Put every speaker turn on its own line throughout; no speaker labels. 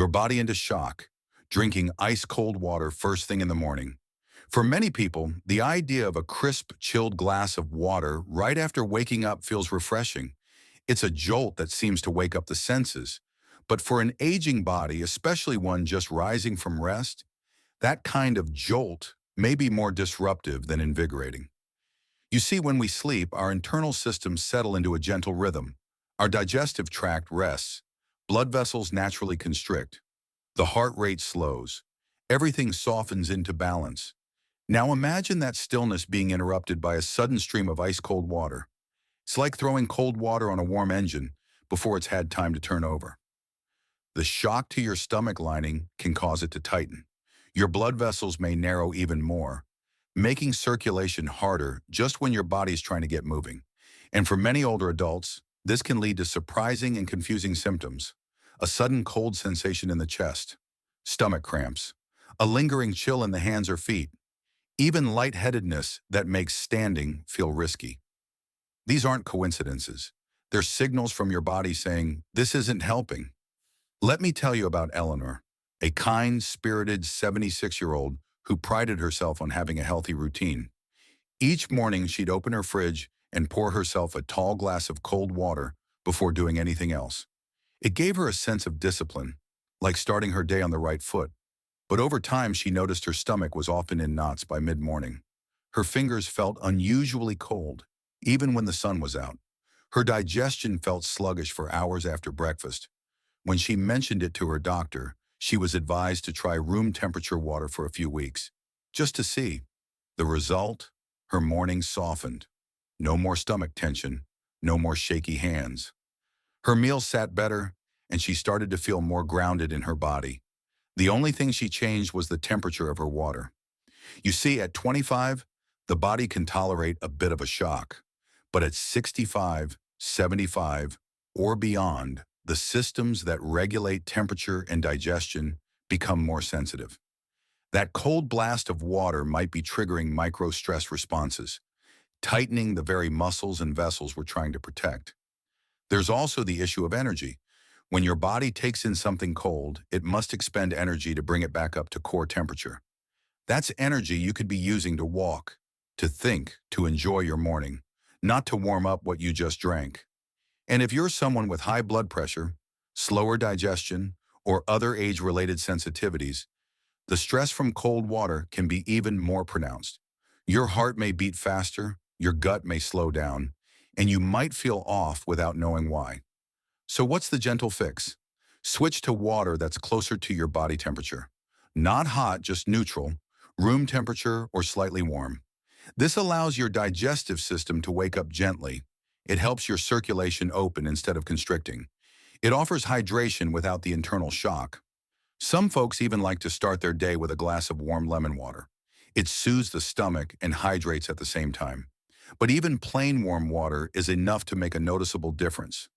your body into shock, drinking ice-cold water first thing in the morning. For many people, the idea of a crisp, chilled glass of water right after waking up feels refreshing. It's a jolt that seems to wake up the senses. But for an aging body, especially one just rising from rest, that kind of jolt may be more disruptive than invigorating. You see, when we sleep, our internal systems settle into a gentle rhythm. Our digestive tract rests. Blood vessels naturally constrict. The heart rate slows. Everything softens into balance. Now imagine that stillness being interrupted by a sudden stream of ice-cold water. It's like throwing cold water on a warm engine before it's had time to turn over. The shock to your stomach lining can cause it to tighten. Your blood vessels may narrow even more, making circulation harder just when your body is trying to get moving. And for many older adults, this can lead to surprising and confusing symptoms. A sudden cold sensation in the chest, stomach cramps, a lingering chill in the hands or feet, even lightheadedness that makes standing feel risky. These aren't coincidences. They're signals from your body saying, "This isn't helping." Let me tell you about Eleanor, a kind, spirited 76-year-old who prided herself on having a healthy routine. Each morning, she'd open her fridge and pour herself a tall glass of cold water before doing anything else. It gave her a sense of discipline, like starting her day on the right foot. But over time, she noticed her stomach was often in knots by mid-morning. Her fingers felt unusually cold, even when the sun was out. Her digestion felt sluggish for hours after breakfast. When she mentioned it to her doctor, she was advised to try room temperature water for a few weeks, just to see. The result? Her mornings softened. No more stomach tension, no more shaky hands. Her meals sat better, and she started to feel more grounded in her body. The only thing she changed was the temperature of her water. You see, at 25, the body can tolerate a bit of a shock. But at 65, 75, or beyond, the systems that regulate temperature and digestion become more sensitive. That cold blast of water might be triggering micro-stress responses, tightening the very muscles and vessels we're trying to protect. There's also the issue of energy. When your body takes in something cold, it must expend energy to bring it back up to core temperature. That's energy you could be using to walk, to think, to enjoy your morning, not to warm up what you just drank. And if you're someone with high blood pressure, slower digestion, or other age-related sensitivities, the stress from cold water can be even more pronounced. Your heart may beat faster, your gut may slow down, and you might feel off without knowing why. So what's the gentle fix? Switch to water that's closer to your body temperature. Not hot, just neutral, room temperature or slightly warm. This allows your digestive system to wake up gently. It helps your circulation open instead of constricting. It offers hydration without the internal shock. Some folks even like to start their day with a glass of warm lemon water. It soothes the stomach and hydrates at the same time. But even plain warm water is enough to make a noticeable difference.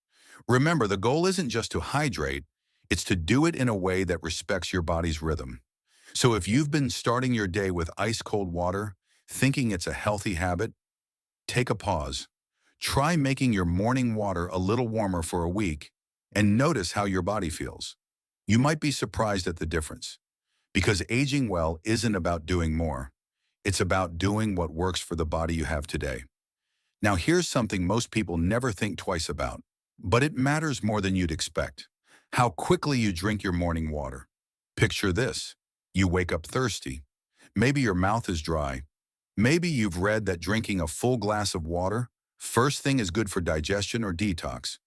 Remember, the goal isn't just to hydrate, it's to do it in a way that respects your body's rhythm. So if you've been starting your day with ice-cold water, thinking it's a healthy habit, take a pause. Try making your morning water a little warmer for a week and notice how your body feels. You might be surprised at the difference, because aging well isn't about doing more. It's about doing what works for the body you have today. Now here's something most people never think twice about, but it matters more than you'd expect. How quickly you drink your morning water. Picture this. You wake up thirsty. Maybe your mouth is dry. Maybe you've read that drinking a full glass of water first thing is good for digestion or detox.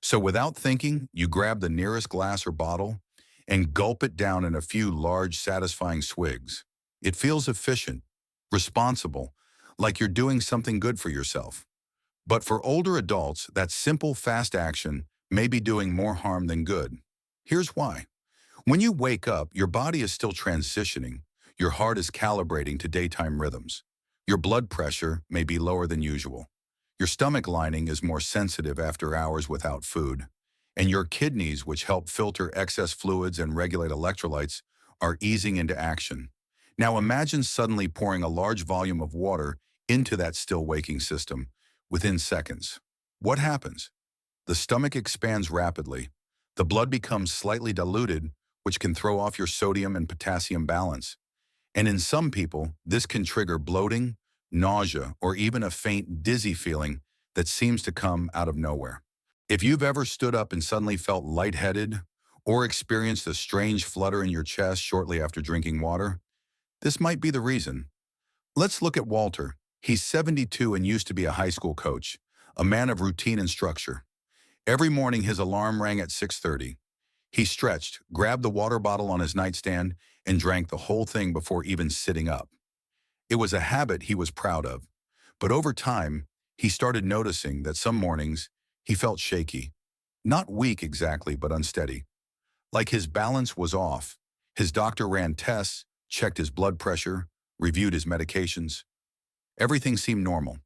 So without thinking, you grab the nearest glass or bottle and gulp it down in a few large, satisfying swigs. It feels efficient, responsible, like you're doing something good for yourself. But for older adults, that simple, fast action may be doing more harm than good. Here's why. When you wake up, your body is still transitioning. Your heart is calibrating to daytime rhythms. Your blood pressure may be lower than usual. Your stomach lining is more sensitive after hours without food. And your kidneys, which help filter excess fluids and regulate electrolytes, are easing into action. Now imagine suddenly pouring a large volume of water into that still waking system within seconds. What happens? The stomach expands rapidly. The blood becomes slightly diluted, which can throw off your sodium and potassium balance. And in some people, this can trigger bloating, nausea, or even a faint dizzy feeling that seems to come out of nowhere. If you've ever stood up and suddenly felt lightheaded or experienced a strange flutter in your chest shortly after drinking water, this might be the reason. Let's look at Walter. He's 72 and used to be a high school coach, a man of routine and structure. Every morning his alarm rang at 6:30. He stretched, grabbed the water bottle on his nightstand, and drank the whole thing before even sitting up. It was a habit he was proud of. But over time, he started noticing that some mornings he felt shaky. Not weak exactly, but unsteady. Like his balance was off. His doctor ran tests, checked his blood pressure, reviewed his medications. Everything seemed normal.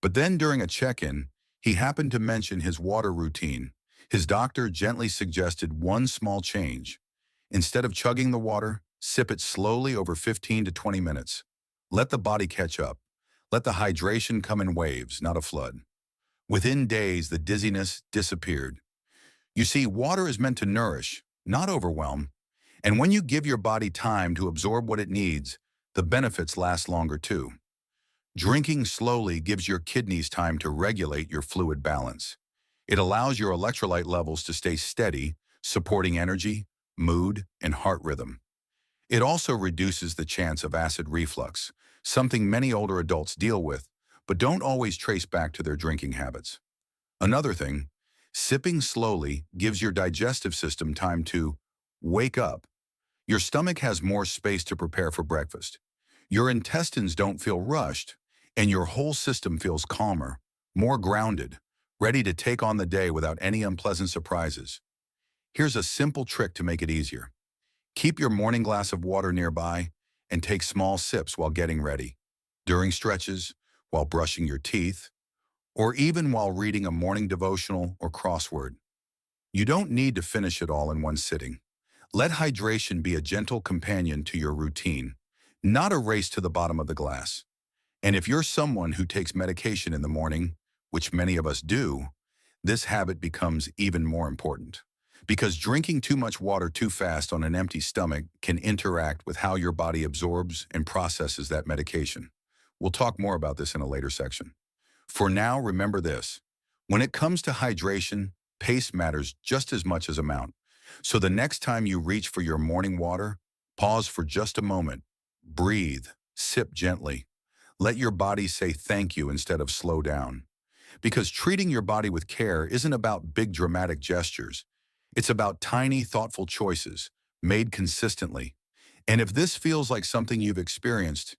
But then during a check-in, he happened to mention his water routine. His doctor gently suggested one small change. Instead of chugging the water, sip it slowly over 15 to 20 minutes. Let the body catch up. Let the hydration come in waves, not a flood. Within days, the dizziness disappeared. You see, water is meant to nourish, not overwhelm. And when you give your body time to absorb what it needs, the benefits last longer too. Drinking slowly gives your kidneys time to regulate your fluid balance. It allows your electrolyte levels to stay steady, supporting energy, mood, and heart rhythm. It also reduces the chance of acid reflux, something many older adults deal with, but don't always trace back to their drinking habits. Another thing, sipping slowly gives your digestive system time to wake up. Your stomach has more space to prepare for breakfast. Your intestines don't feel rushed, and your whole system feels calmer, more grounded, ready to take on the day without any unpleasant surprises. Here's a simple trick to make it easier. Keep your morning glass of water nearby and take small sips while getting ready, during stretches, while brushing your teeth, or even while reading a morning devotional or crossword. You don't need to finish it all in one sitting. Let hydration be a gentle companion to your routine, not a race to the bottom of the glass. And if you're someone who takes medication in the morning, which many of us do, this habit becomes even more important. Because drinking too much water too fast on an empty stomach can interact with how your body absorbs and processes that medication. We'll talk more about this in a later section. For now, remember this. When it comes to hydration, pace matters just as much as amount. So the next time you reach for your morning water, pause for just a moment. Breathe. Sip gently. Let your body say thank you instead of slow down. Because treating your body with care isn't about big dramatic gestures. It's about tiny, thoughtful choices, made consistently. And if this feels like something you've experienced,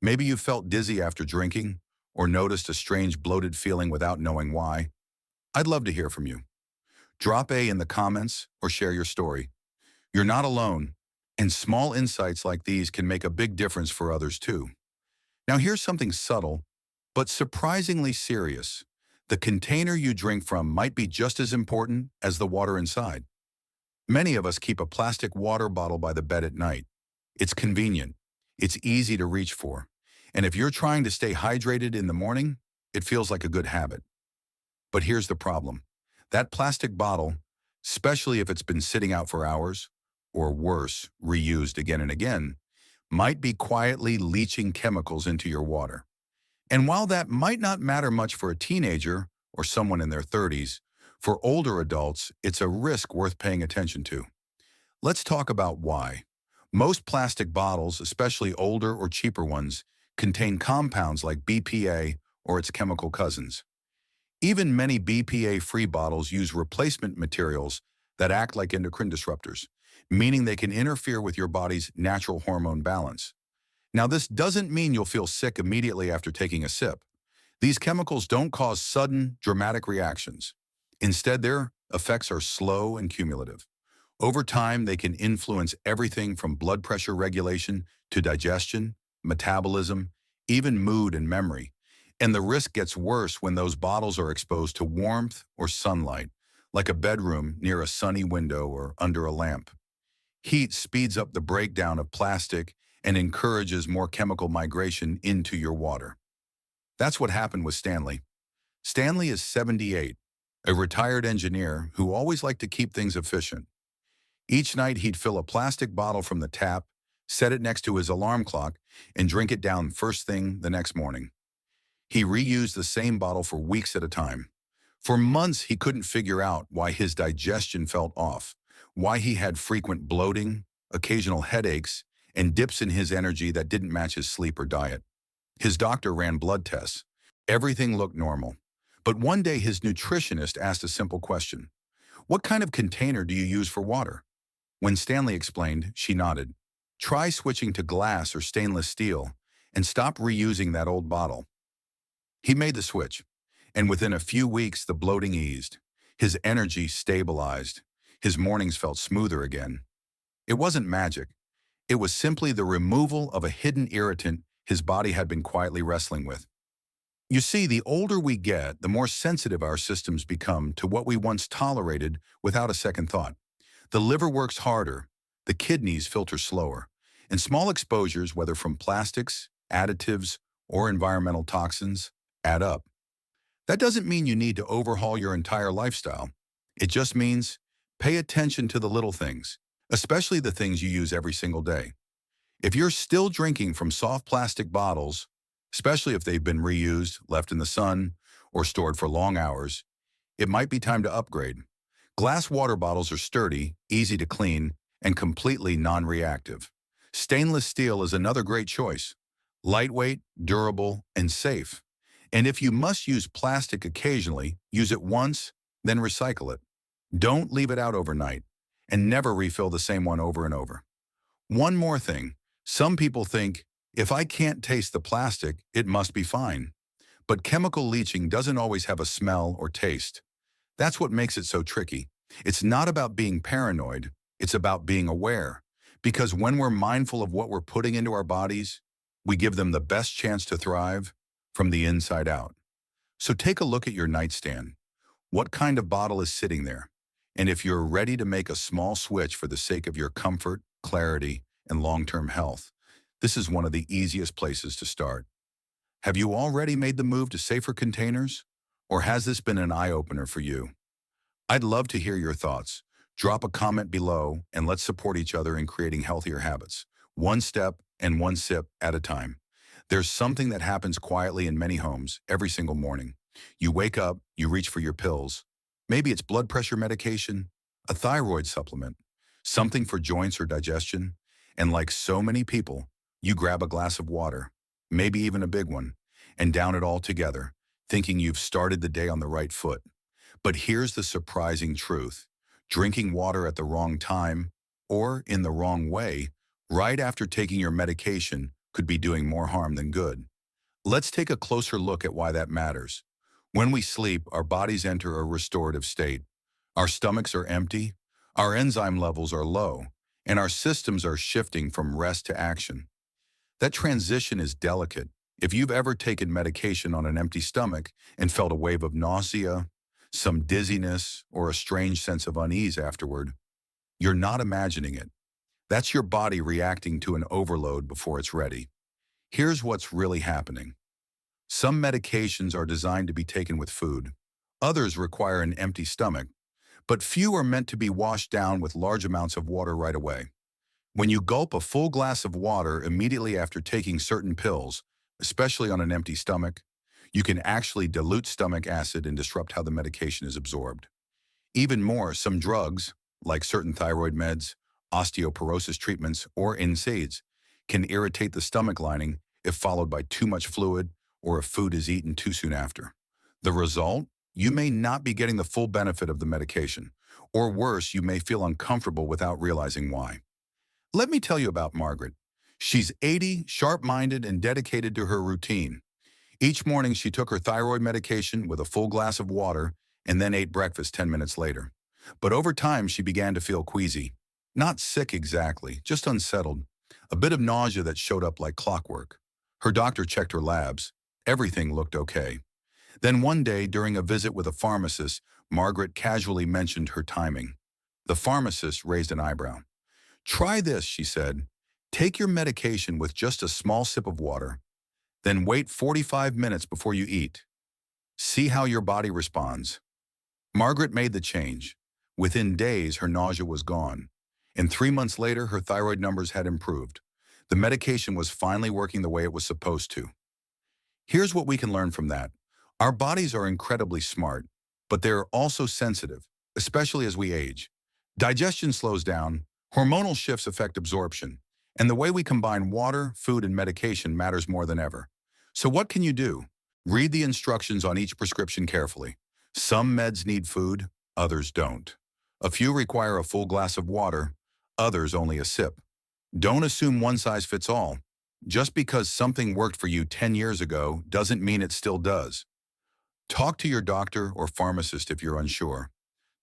maybe you felt dizzy after drinking, or noticed a strange bloated feeling without knowing why, I'd love to hear from you. Drop A in the comments or share your story. You're not alone, and small insights like these can make a big difference for others too. Now here's something subtle, but surprisingly serious. The container you drink from might be just as important as the water inside. Many of us keep a plastic water bottle by the bed at night. It's convenient. It's easy to reach for. And if you're trying to stay hydrated in the morning, it feels like a good habit. But here's the problem. That plastic bottle, especially if it's been sitting out for hours, or worse, reused again and again, might be quietly leaching chemicals into your water. And while that might not matter much for a teenager or someone in their 30s, for older adults, it's a risk worth paying attention to. Let's talk about why. Most plastic bottles, especially older or cheaper ones, contain compounds like BPA or its chemical cousins. Even many BPA-free bottles use replacement materials that act like endocrine disruptors, meaning they can interfere with your body's natural hormone balance. Now, this doesn't mean you'll feel sick immediately after taking a sip. These chemicals don't cause sudden, dramatic reactions. Instead, their effects are slow and cumulative. Over time, they can influence everything from blood pressure regulation to digestion, metabolism, even mood and memory. And the risk gets worse when those bottles are exposed to warmth or sunlight, like a bedroom near a sunny window or under a lamp. Heat speeds up the breakdown of plastic and encourages more chemical migration into your water. That's what happened with Stanley. Stanley is 78, a retired engineer who always liked to keep things efficient. Each night he'd fill a plastic bottle from the tap, set it next to his alarm clock, and drink it down first thing the next morning. He reused the same bottle for weeks at a time. For months, he couldn't figure out why his digestion felt off, why he had frequent bloating, occasional headaches, and dips in his energy that didn't match his sleep or diet. His doctor ran blood tests. Everything looked normal. But one day his nutritionist asked a simple question. "What kind of container do you use for water?" When Stanley explained, she nodded. "Try switching to glass or stainless steel and stop reusing that old bottle." He made the switch, and within a few weeks the bloating eased. His energy stabilized. His mornings felt smoother again. It wasn't magic. It was simply the removal of a hidden irritant his body had been quietly wrestling with. You see, the older we get, the more sensitive our systems become to what we once tolerated without a second thought. The liver works harder, the kidneys filter slower, and small exposures, whether from plastics, additives, or environmental toxins, add up. That doesn't mean you need to overhaul your entire lifestyle. It just means pay attention to the little things, especially the things you use every single day. If you're still drinking from soft plastic bottles, especially if they've been reused, left in the sun, or stored for long hours, it might be time to upgrade. Glass water bottles are sturdy, easy to clean, and completely non-reactive. Stainless steel is another great choice. Lightweight, durable, and safe. And if you must use plastic occasionally, use it once, then recycle it. Don't leave it out overnight, and never refill the same one over and over. One more thing. Some people think, if I can't taste the plastic, it must be fine. But chemical leaching doesn't always have a smell or taste. That's what makes it so tricky. It's not about being paranoid, it's about being aware. Because when we're mindful of what we're putting into our bodies, we give them the best chance to thrive from the inside out. So take a look at your nightstand. What kind of bottle is sitting there? And if you're ready to make a small switch for the sake of your comfort, clarity, and long-term health, this is one of the easiest places to start. Have you already made the move to safer containers? Or has this been an eye-opener for you? I'd love to hear your thoughts. Drop a comment below and let's support each other in creating healthier habits, one step and one sip at a time. There's something that happens quietly in many homes every single morning. You wake up, you reach for your pills. Maybe it's blood pressure medication, a thyroid supplement, something for joints or digestion, and like so many people, you grab a glass of water, maybe even a big one, and down it all together, thinking you've started the day on the right foot. But here's the surprising truth. Drinking water at the wrong time, or in the wrong way, right after taking your medication could be doing more harm than good. Let's take a closer look at why that matters. When we sleep, our bodies enter a restorative state. Our stomachs are empty, our enzyme levels are low, and our systems are shifting from rest to action. That transition is delicate. If you've ever taken medication on an empty stomach and felt a wave of nausea, some dizziness, or a strange sense of unease afterward, you're not imagining it. That's your body reacting to an overload before it's ready. Here's what's really happening. Some medications are designed to be taken with food. Others require an empty stomach, but few are meant to be washed down with large amounts of water right away. When you gulp a full glass of water immediately after taking certain pills, especially on an empty stomach, you can actually dilute stomach acid and disrupt how the medication is absorbed. Even more, some drugs, like certain thyroid meds, osteoporosis treatments, or NSAIDs, can irritate the stomach lining if followed by too much fluid or if food is eaten too soon after. The result? You may not be getting the full benefit of the medication, or worse, you may feel uncomfortable without realizing why. Let me tell you about Margaret. She's 80, sharp-minded, and dedicated to her routine. Each morning, she took her thyroid medication with a full glass of water and then ate breakfast 10 minutes later. But over time, she began to feel queasy. Not sick exactly, just unsettled. A bit of nausea that showed up like clockwork. Her doctor checked her labs. Everything looked okay. Then one day, during a visit with a pharmacist, Margaret casually mentioned her timing. The pharmacist raised an eyebrow. "Try this," she said. "Take your medication with just a small sip of water. Then wait 45 minutes before you eat. See how your body responds." Margaret made the change. Within days, her nausea was gone. and 3 months later, her thyroid numbers had improved. The medication was finally working the way it was supposed to. Here's what we can learn from that. Our bodies are incredibly smart, but they're also sensitive, especially as we age. Digestion slows down, hormonal shifts affect absorption, and the way we combine water, food, and medication matters more than ever. So what can you do? Read the instructions on each prescription carefully. Some meds need food, others don't. A few require a full glass of water, others only a sip. Don't assume one size fits all. Just because something worked for you 10 years ago doesn't mean it still does. Talk to your doctor or pharmacist if you're unsure.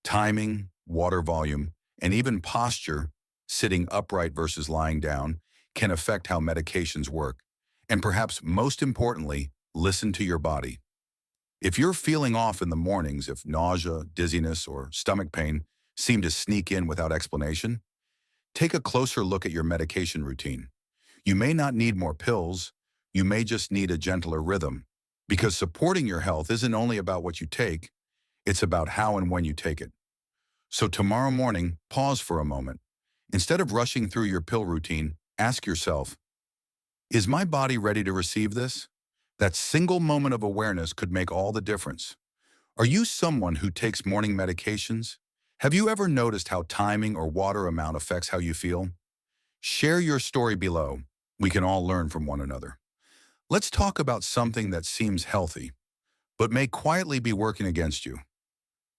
Timing, water volume, and even posture, sitting upright versus lying down, can affect how medications work. And perhaps most importantly, listen to your body. If you're feeling off in the mornings, if nausea, dizziness, or stomach pain seem to sneak in without explanation, take a closer look at your medication routine. You may not need more pills, you may just need a gentler rhythm, because supporting your health isn't only about what you take, it's about how and when you take it. So tomorrow morning, pause for a moment. Instead of rushing through your pill routine, ask yourself, is my body ready to receive this? That single moment of awareness could make all the difference. Are you someone who takes morning medications? Have you ever noticed how timing or water amount affects how you feel? Share your story below. We can all learn from one another. Let's talk about something that seems healthy, but may quietly be working against you.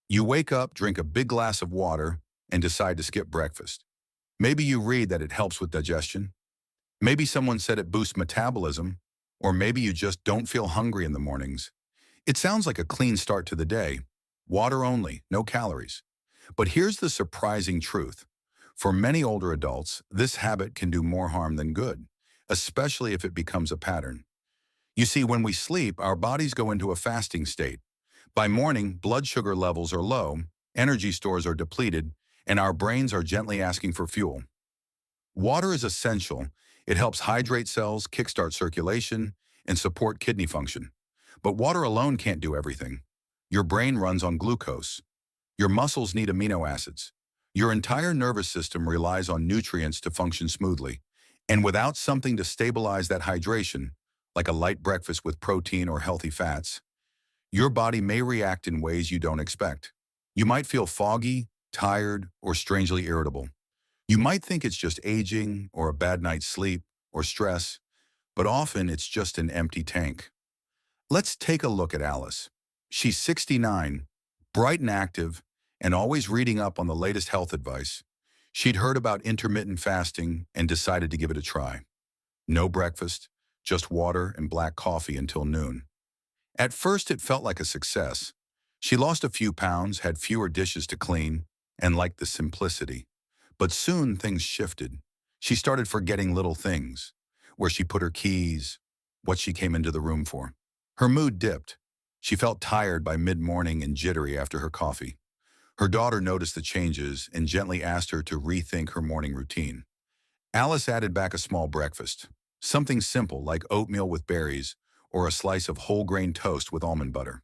You wake up, drink a big glass of water, and decide to skip breakfast. Maybe you read that it helps with digestion. Maybe someone said it boosts metabolism, or maybe you just don't feel hungry in the mornings. It sounds like a clean start to the day. Water only, no calories. But here's the surprising truth. For many older adults, this habit can do more harm than good, especially if it becomes a pattern. You see, when we sleep, our bodies go into a fasting state. By morning, blood sugar levels are low, energy stores are depleted, and our brains are gently asking for fuel. Water is essential. It helps hydrate cells, kickstart circulation, and support kidney function. But water alone can't do everything. Your brain runs on glucose. Your muscles need amino acids. Your entire nervous system relies on nutrients to function smoothly. And without something to stabilize that hydration, like a light breakfast with protein or healthy fats, your body may react in ways you don't expect. You might feel foggy, tired, or strangely irritable. You might think it's just aging, or a bad night's sleep, or stress, but often it's just an empty tank. Let's take a look at Alice. She's 69, bright and active, and always reading up on the latest health advice. She'd heard about intermittent fasting and decided to give it a try. No breakfast, just water and black coffee until noon. At first, it felt like a success. She lost a few pounds, had fewer dishes to clean, and liked the simplicity. But soon things shifted. She started forgetting little things, where she put her keys, what she came into the room for. Her mood dipped. She felt tired by mid-morning and jittery after her coffee. Her daughter noticed the changes and gently asked her to rethink her morning routine. Alice added back a small breakfast, something simple like oatmeal with berries or a slice of whole grain toast with almond butter.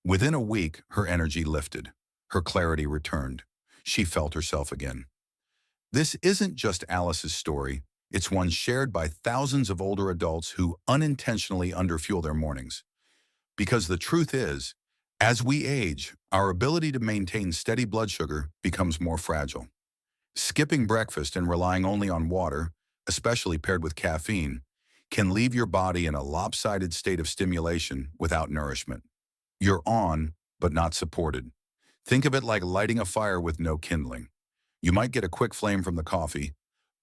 Within a week, her energy lifted. Her clarity returned. She felt herself again. This isn't just Alice's story. It's one shared by thousands of older adults who unintentionally underfuel their mornings. Because the truth is, as we age, our ability to maintain steady blood sugar becomes more fragile. Skipping breakfast and relying only on water, especially paired with caffeine, can leave your body in a lopsided state of stimulation without nourishment. You're on, but not supported. Think of it like lighting a fire with no kindling. You might get a quick flame from the coffee,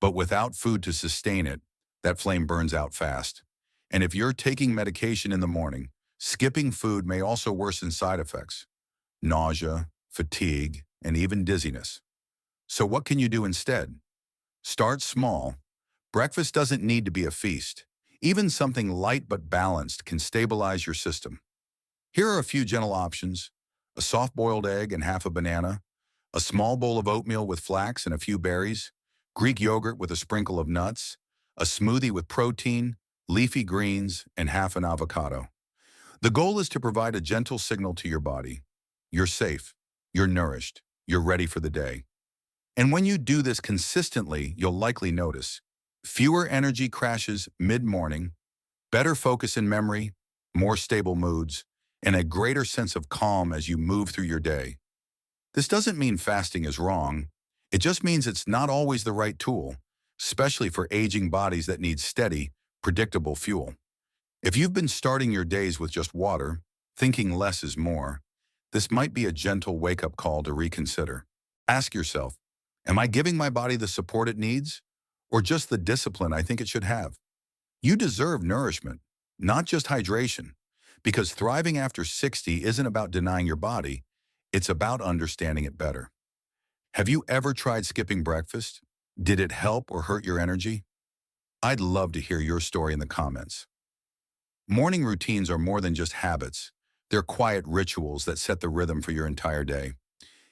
but without food to sustain it, that flame burns out fast. And if you're taking medication in the morning, skipping food may also worsen side effects: nausea, fatigue, and even dizziness. So what can you do instead? Start small. Breakfast doesn't need to be a feast. Even something light but balanced can stabilize your system. Here are a few gentle options: a soft-boiled egg and half a banana, a small bowl of oatmeal with flax and a few berries, Greek yogurt with a sprinkle of nuts, a smoothie with protein, leafy greens, and half an avocado. The goal is to provide a gentle signal to your body. You're safe, you're nourished, you're ready for the day. And when you do this consistently, you'll likely notice fewer energy crashes mid-morning, better focus and memory, more stable moods, and a greater sense of calm as you move through your day. This doesn't mean fasting is wrong. It just means it's not always the right tool, especially for aging bodies that need steady, predictable fuel. If you've been starting your days with just water, thinking less is more, this might be a gentle wake-up call to reconsider. Ask yourself, am I giving my body the support it needs, or just the discipline I think it should have? You deserve nourishment, not just hydration, because thriving after 60 isn't about denying your body, it's about understanding it better. Have you ever tried skipping breakfast? Did it help or hurt your energy? I'd love to hear your story in the comments. Morning routines are more than just habits. They're quiet rituals that set the rhythm for your entire day.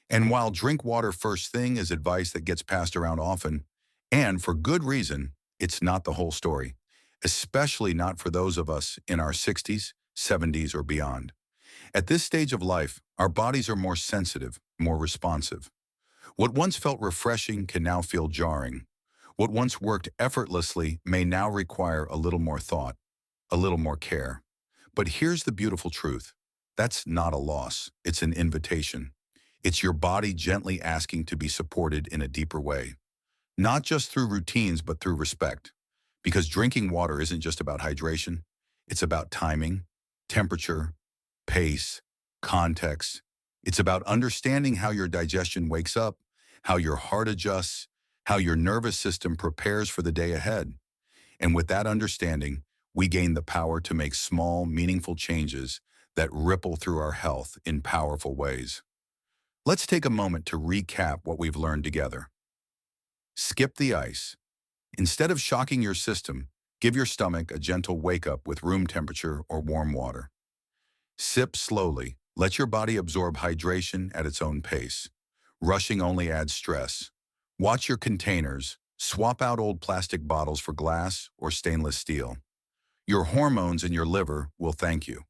And while drink water first thing is advice that gets passed around often, and for good reason, it's not the whole story, especially not for those of us in our 60s, 70s, or beyond. At this stage of life, our bodies are more sensitive, more responsive. What once felt refreshing can now feel jarring. What once worked effortlessly may now require a little more thought, a little more care. But here's the beautiful truth. That's not a loss. It's an invitation. It's your body gently asking to be supported in a deeper way. Not just through routines, but through respect. Because drinking water isn't just about hydration. It's about timing, temperature, pace, context. It's about understanding how your digestion wakes up, how your heart adjusts, how your nervous system prepares for the day ahead. And with that understanding, we gain the power to make small, meaningful changes that ripple through our health in powerful ways. Let's take a moment to recap what we've learned together. Skip the ice. Instead of shocking your system, give your stomach a gentle wake-up with room temperature or warm water. Sip slowly. Let your body absorb hydration at its own pace. Rushing only adds stress. Watch your containers. Swap out old plastic bottles for glass or stainless steel. Your hormones and your liver will thank you.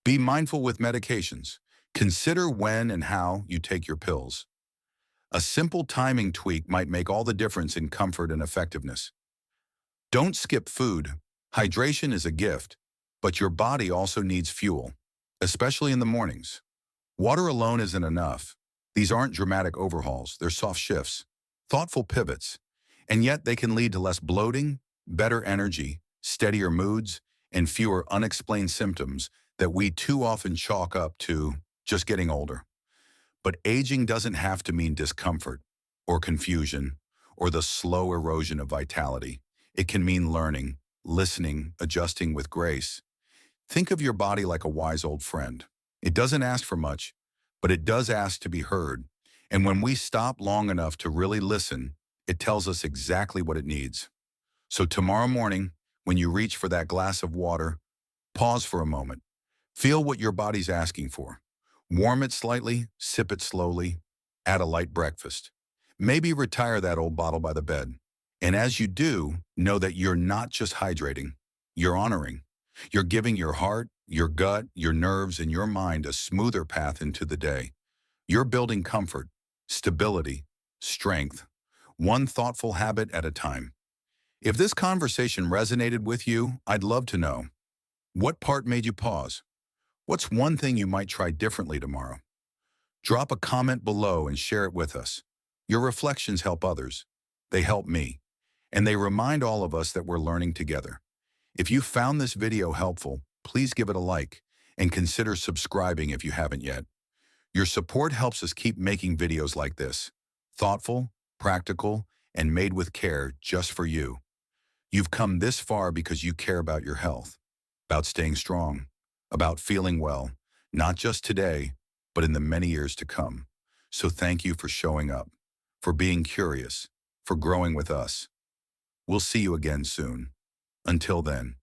Be mindful with medications. Consider when and how you take your pills. A simple timing tweak might make all the difference in comfort and effectiveness. Don't skip food. Hydration is a gift, but your body also needs fuel, especially in the mornings. Water alone isn't enough. These aren't dramatic overhauls, they're soft shifts, thoughtful pivots, and yet they can lead to less bloating, better energy, steadier moods, and fewer unexplained symptoms that we too often chalk up to just getting older. But aging doesn't have to mean discomfort or confusion or the slow erosion of vitality. It can mean learning, listening, adjusting with grace. Think of your body like a wise old friend. It doesn't ask for much, but it does ask to be heard. And when we stop long enough to really listen, it tells us exactly what it needs. So tomorrow morning, when you reach for that glass of water, pause for a moment. Feel what your body's asking for. Warm it slightly, sip it slowly, add a light breakfast. Maybe retire that old bottle by the bed. And as you do, know that you're not just hydrating, you're honoring. You're giving your heart, your gut, your nerves, and your mind a smoother path into the day. You're building comfort, stability, strength, one thoughtful habit at a time. If this conversation resonated with you, I'd love to know. What part made you pause? What's one thing you might try differently tomorrow? Drop a comment below and share it with us. Your reflections help others. They help me. And they remind all of us that we're learning together. If you found this video helpful, please give it a like and consider subscribing if you haven't yet. Your support helps us keep making videos like this. Thoughtful, practical, and made with care just for you. You've come this far because you care about your health, about staying strong, about feeling well, not just today, but in the many years to come. So thank you for showing up, for being curious, for growing with us. We'll see you again soon. Until then,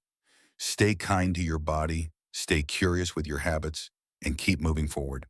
stay kind to your body, stay curious with your habits, and keep moving forward.